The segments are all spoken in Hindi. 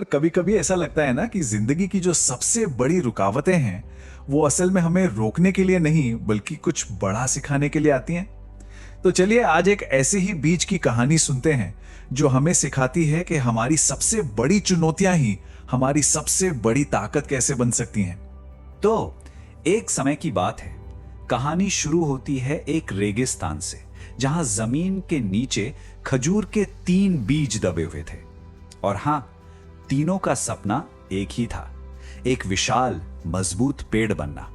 कभी कभी ऐसा लगता है ना कि जिंदगी की जो सबसे बड़ी रुकावटें हैं वो असल में हमें रोकने के लिए नहीं बल्कि कुछ बड़ा सिखाने के लिए आती हैं। तो चलिए आज एक ऐसे ही बीच की कहानी सुनते हैं जो हमें सिखाती है कि हमारी सबसे बड़ी चुनौतियां ही हमारी सबसे बड़ी ताकत कैसे बन सकती हैं। तो एक समय की बात है। कहानी शुरू होती है एक रेगिस्तान से, जहां जमीन के नीचे खजूर के 3 बीज दबे हुए थे। और हां, तीनों का सपना एक ही था, एक विशाल मजबूत पेड़ बनना।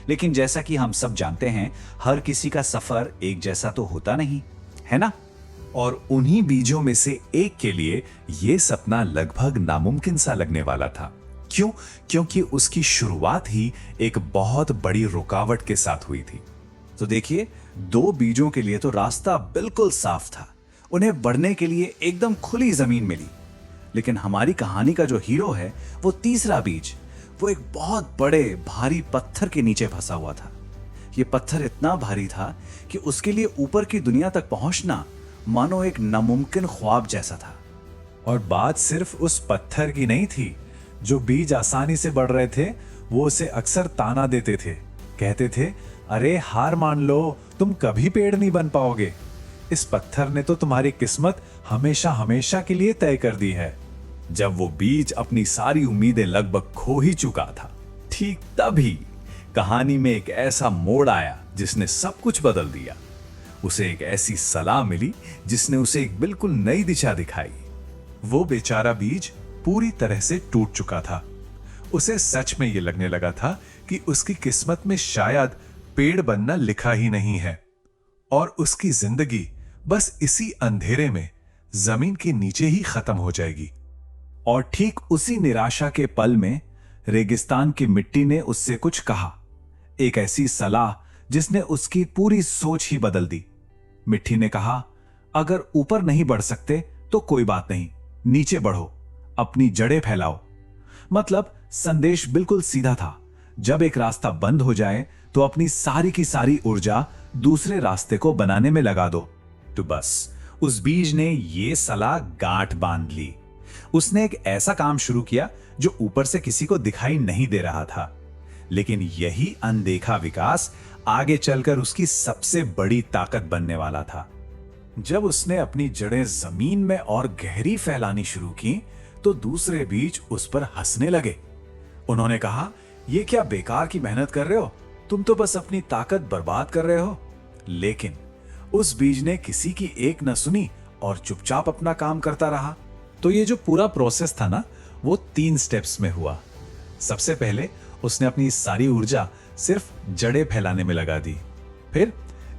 लेकिन जैसा कि हम सब जानते हैं, हर किसी का सफर एक जैसा तो होता नहीं, है ना? और उन्हीं बीजों में से एक के लिए यह सपना लगभग नामुमकिन सा लगने वाला था। क्यों? क्योंकि उसकी शुरुआत ही एक बहुत बड़ी रुकावट के साथ हुई थी। तो देखिए, 2 बीजों के लिए तो रास्ता बिल्कुल साफ था, उन्हें बढ़ने के लिए एकदम खुली जमीन मिली। लेकिन हमारी कहानी का जो हीरो है, वो तीसरा बीज, वो एक बहुत बड़े भारी पत्थर के नीचे फंसा हुआ था। ये पत्थर इतना भारी था कि उसके लिए ऊपर की दुनिया तक पहुंचना मानो एक नामुमकिन ख्वाब जैसा था। और बात सिर्फ उस पत्थर की नहीं थी। जो बीज आसानी से बढ़ रहे थे वो उसे अक्सर ताना देते थे, कहते थे, अरे हार मान लो, तुम कभी पेड़ नहीं बन पाओगे। इस पत्थर ने तो तुम्हारी किस्मत हमेशा हमेशा के लिए तय कर दी है। जब वो बीज अपनी सारी उम्मीदें लगभग खो ही चुका था, ठीक तभी कहानी में एक ऐसा मोड़ आया जिसने सब कुछ बदल दिया। उसे एक ऐसी सलाह मिली जिसने उसे एक बिल्कुल नई दिशा दिखाई। वो बेचारा बीज पूरी तरह से टूट चुका था। उसे सच में ये लगने लगा था कि उसकी किस्मत में शायद पेड़ बनना लिखा ही नहीं है और उसकी जिंदगी बस इसी अंधेरे में जमीन के नीचे ही खत्म हो जाएगी। और ठीक उसी निराशा के पल में रेगिस्तान की मिट्टी ने उससे कुछ कहा, एक ऐसी सलाह जिसने उसकी पूरी सोच ही बदल दी। मिट्टी ने कहा, अगर ऊपर नहीं बढ़ सकते तो कोई बात नहीं, नीचे बढ़ो, अपनी जड़ें फैलाओ। मतलब संदेश बिल्कुल सीधा था, जब एक रास्ता बंद हो जाए तो अपनी सारी की सारी ऊर्जा दूसरे रास्ते को बनाने में लगा दो। तो बस उस बीज ने यह सलाह गांठ बांध ली। उसने एक ऐसा काम शुरू किया जो ऊपर से किसी को दिखाई नहीं दे रहा था, लेकिन यही अनदेखा विकास आगे चलकर उसकी सबसे बड़ी ताकत बनने वाला था। जब उसने अपनी जड़ें जमीन में और गहरी फैलानी शुरू की तो दूसरे बीज उस पर हंसने लगे। उन्होंने कहा, यह क्या बेकार की मेहनत कर रहे हो, तुम तो बस अपनी ताकत बर्बाद कर रहे हो। लेकिन उस बीज ने किसी की एक न सुनी और चुपचाप अपना काम करता रहा। तो ये जो पूरा प्रोसेस था ना, वो 3 स्टेप्स में हुआ। सबसे पहले उसने अपनी सारी ऊर्जा सिर्फ जड़ें फैलाने में लगा दी। फिर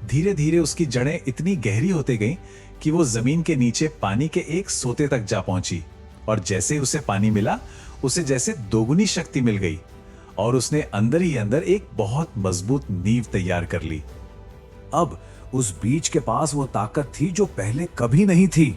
धीरे धीरे उसकी जड़ें इतनी गहरी होती गईं कि वो जमीन के नीचे पानी के एक सोते तक जा पहुंची। और जैसे उसे पानी मिला, उसे जैसे दोगुनी शक्ति मिल गई और उसने अंदर ही अंदर एक बहुत मजबूत नींव तैयार कर ली। अब उस बीज के पास वो ताकत थी जो पहले कभी नहीं थी।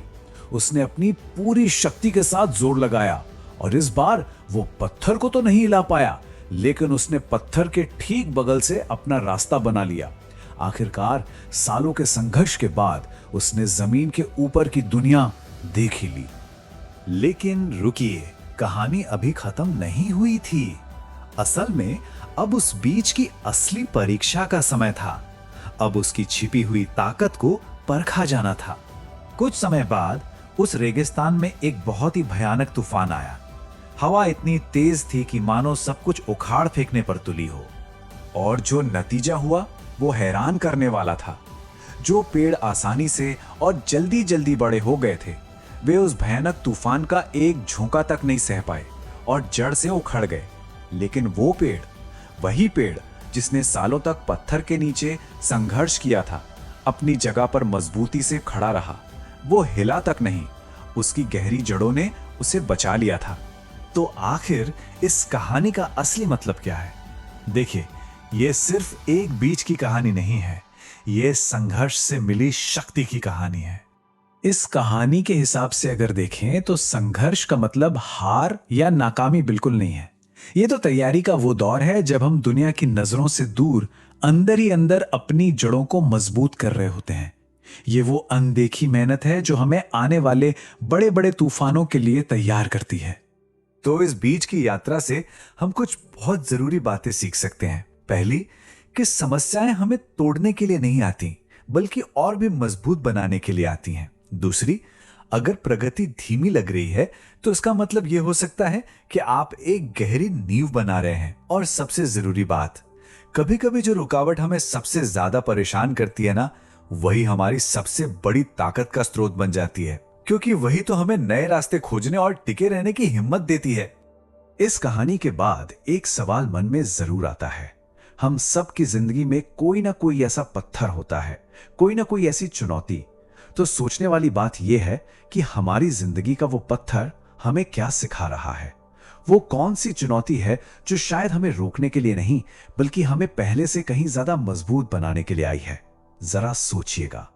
उसने अपनी पूरी शक्ति के साथ जोर लगाया और इस बार वो पत्थर को तो नहीं हिला पाया, लेकिन उसने पत्थर के ठीक बगल से अपना रास्ता बना लिया। आखिरकार सालों के संघर्ष के बाद उसने जमीन के ऊपर की दुनिया देख ही ली। लेकिन रुकिए, कहानी अभी खत्म नहीं हुई थी। असल में अब उस बीज की असली परीक्षा का समय था। अब उसकी छिपी हुई ताकत को परखा जाना था। कुछ समय बाद उस रेगिस्तान में एक बहुत ही भयानक तूफान आया। हवा इतनी तेज थी कि मानो सब कुछ उखाड़ फेंकने पर तुली हो। और जो नतीजा हुआ वो हैरान करने वाला था। जो पेड़ आसानी से और जल्दी जल्दी बड़े हो गए थे, वे उस भयानक तूफान का एक झोंका तक नहीं सह पाए और जड़ से उखड़ गए। लेकिन वो पेड़, वही पेड़ जिसने सालों तक पत्थर के नीचे संघर्ष किया था, अपनी जगह पर मजबूती से खड़ा रहा। वो हिला तक नहीं, उसकी गहरी जड़ों ने उसे बचा लिया था। तो आखिर इस कहानी का असली मतलब क्या है? देखिए, यह सिर्फ एक बीज की कहानी नहीं है, यह संघर्ष से मिली शक्ति की कहानी है। इस कहानी के हिसाब से अगर देखें तो संघर्ष का मतलब हार या नाकामी बिल्कुल नहीं है। यह तो तैयारी का वो दौर है जब हम दुनिया की नजरों से दूर अंदर ही अंदर अपनी जड़ों को मजबूत कर रहे होते हैं। ये वो अनदेखी मेहनत है जो हमें आने वाले बड़े बड़े तूफानों के लिए तैयार करती है। तो इस बीच की यात्रा से हम कुछ बहुत जरूरी बातें सीख सकते हैं। पहली, कि समस्याएं हमें तोड़ने के लिए नहीं आती, बल्कि और भी मजबूत बनाने के लिए आती हैं। दूसरी, अगर प्रगति धीमी लग रही है तो इसका मतलब यह हो सकता है कि आप एक गहरी नींव बना रहे हैं। और सबसे जरूरी बात, कभी कभी जो रुकावट हमें सबसे ज्यादा परेशान करती है ना, वही हमारी सबसे बड़ी ताकत का स्रोत बन जाती है, क्योंकि वही तो हमें नए रास्ते खोजने और टिके रहने की हिम्मत देती है। इस कहानी के बाद एक सवाल मन में जरूर आता है। हम सब की जिंदगी में कोई ना कोई ऐसा पत्थर होता है, कोई ना कोई ऐसी चुनौती। तो सोचने वाली बात यह है कि हमारी जिंदगी का वो पत्थर हमें क्या सिखा रहा है। वो कौन सी चुनौती है जो शायद हमें रोकने के लिए नहीं, बल्कि हमें पहले से कहीं ज्यादा मजबूत बनाने के लिए आई है। जरा सोचिएगा।